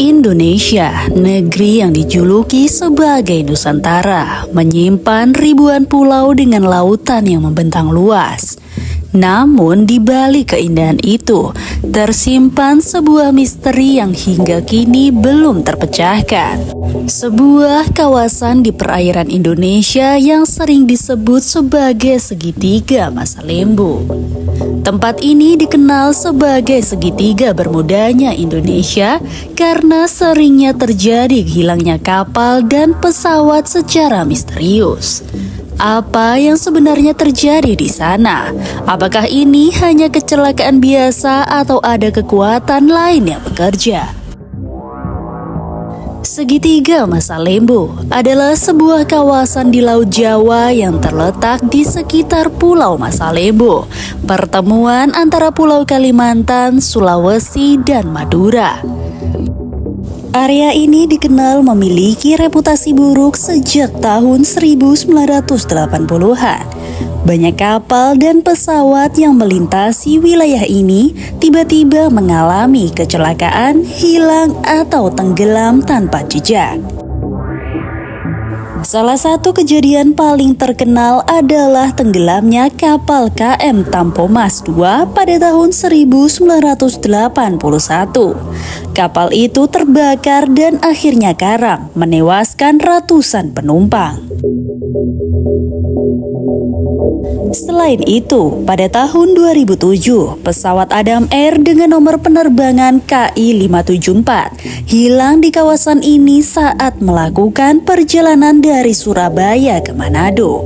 Indonesia, negeri yang dijuluki sebagai Nusantara, menyimpan ribuan pulau dengan lautan yang membentang luas. Namun di balik keindahan itu, tersimpan sebuah misteri yang hingga kini belum terpecahkan. Sebuah kawasan di perairan Indonesia yang sering disebut sebagai segitiga Masa Lembu. Tempat ini dikenal sebagai segitiga bermudanya Indonesia karena seringnya terjadi hilangnya kapal dan pesawat secara misterius. Apa yang sebenarnya terjadi di sana? Apakah ini hanya kecelakaan biasa atau ada kekuatan lain yang bekerja? Segitiga Masa Lembu adalah sebuah kawasan di Laut Jawa yang terletak di sekitar Pulau Masa Lembu, pertemuan antara Pulau Kalimantan, Sulawesi, dan Madura. Area ini dikenal memiliki reputasi buruk sejak tahun 1980-an. Banyak kapal dan pesawat yang melintasi wilayah ini tiba-tiba mengalami kecelakaan, hilang, atau tenggelam tanpa jejak. Salah satu kejadian paling terkenal adalah tenggelamnya kapal KM Tampomas II pada tahun 1981. Kapal itu terbakar dan akhirnya karam, menewaskan ratusan penumpang. Selain itu, pada tahun 2007, pesawat Adam Air dengan nomor penerbangan KI574 hilang di kawasan ini saat melakukan perjalanan dari Surabaya ke Manado.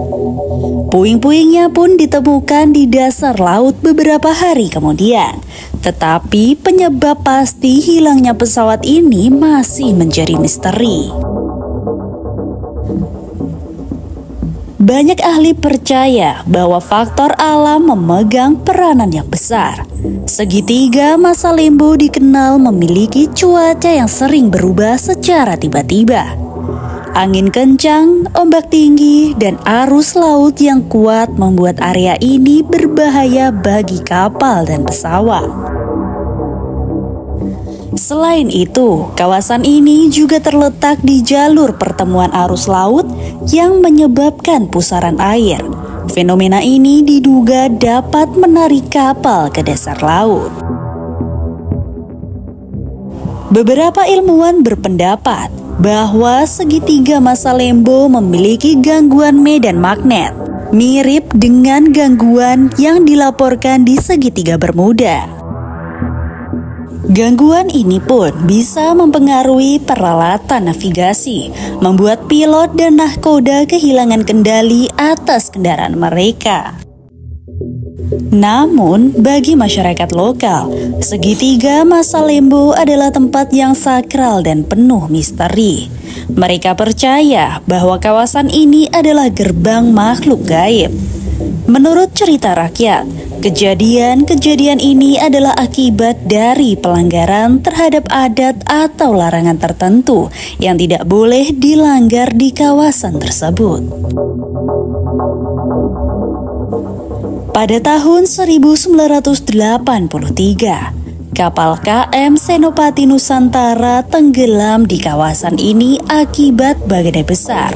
Puing-puingnya pun ditemukan di dasar laut beberapa hari kemudian. Tetapi penyebab pasti hilangnya pesawat ini masih menjadi misteri. Banyak ahli percaya bahwa faktor alam memegang peranan yang besar. Segitiga Masa Lembu dikenal memiliki cuaca yang sering berubah secara tiba-tiba. Angin kencang, ombak tinggi, dan arus laut yang kuat membuat area ini berbahaya bagi kapal dan pesawat. Selain itu, kawasan ini juga terletak di jalur pertemuan arus laut yang menyebabkan pusaran air. Fenomena ini diduga dapat menarik kapal ke dasar laut. Beberapa ilmuwan berpendapat bahwa segitiga Masa Lembu memiliki gangguan medan magnet, mirip dengan gangguan yang dilaporkan di segitiga Bermuda. Gangguan ini pun bisa mempengaruhi peralatan navigasi, membuat pilot dan nahkoda kehilangan kendali atas kendaraan mereka. Namun, bagi masyarakat lokal, segitiga Masa Lembu adalah tempat yang sakral dan penuh misteri. Mereka percaya bahwa kawasan ini adalah gerbang makhluk gaib. Menurut cerita rakyat, kejadian-kejadian ini adalah akibat dari pelanggaran terhadap adat atau larangan tertentu yang tidak boleh dilanggar di kawasan tersebut. Pada tahun 1983, kapal KM Senopati Nusantara tenggelam di kawasan ini akibat badai besar.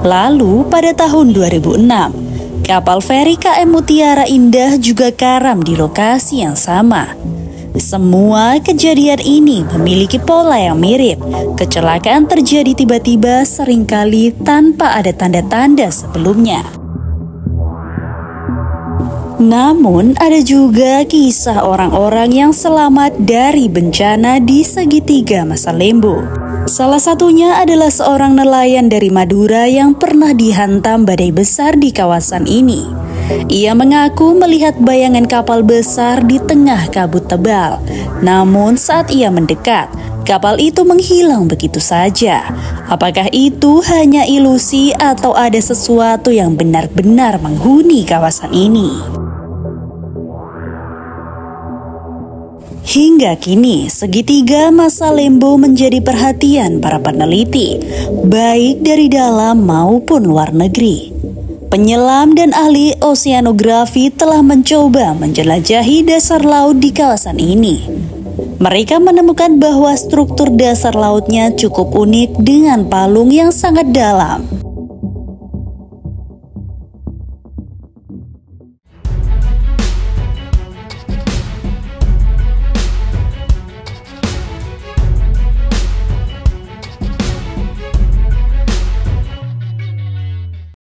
Lalu pada tahun 2006, kapal feri KM Mutiara Indah juga karam di lokasi yang sama. Semua kejadian ini memiliki pola yang mirip. Kecelakaan terjadi tiba-tiba seringkali tanpa ada tanda-tanda sebelumnya. Namun, ada juga kisah orang-orang yang selamat dari bencana di segitiga Masa Lembu. Salah satunya adalah seorang nelayan dari Madura yang pernah dihantam badai besar di kawasan ini. Ia mengaku melihat bayangan kapal besar di tengah kabut tebal. Namun saat ia mendekat, kapal itu menghilang begitu saja. Apakah itu hanya ilusi atau ada sesuatu yang benar-benar menghuni kawasan ini? Hingga kini, segitiga Masa Lembu menjadi perhatian para peneliti, baik dari dalam maupun luar negeri. Penyelam dan ahli oseanografi telah mencoba menjelajahi dasar laut di kawasan ini. Mereka menemukan bahwa struktur dasar lautnya cukup unik dengan palung yang sangat dalam.